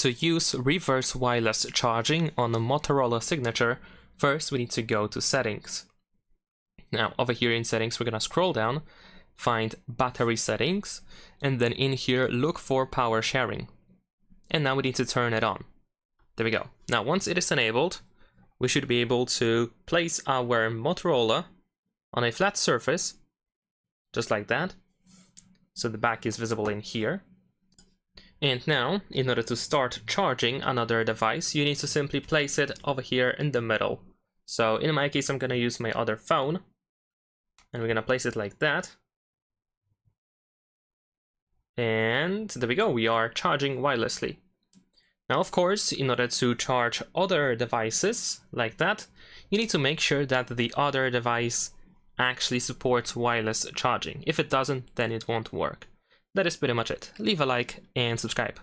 to use reverse wireless charging on the Motorola Signature, first we need to go to settings. Now over here in settings we're gonna scroll down, find battery settings, and then in here look for power sharing. And now we need to turn it on. There we go. Now once it is enabled, we should be able to place our Motorola on a flat surface, just like that. So the back is visible in here. And now, in order to start charging another device, you need to simply place it over here in the middle. So in my case, I'm gonna use my other phone, and we're gonna place it like that. And there we go, we are charging wirelessly. Now, of course, in order to charge other devices like that, you need to make sure that the other device actually supports wireless charging. If it doesn't, then it won't work. That is pretty much it. Leave a like and subscribe.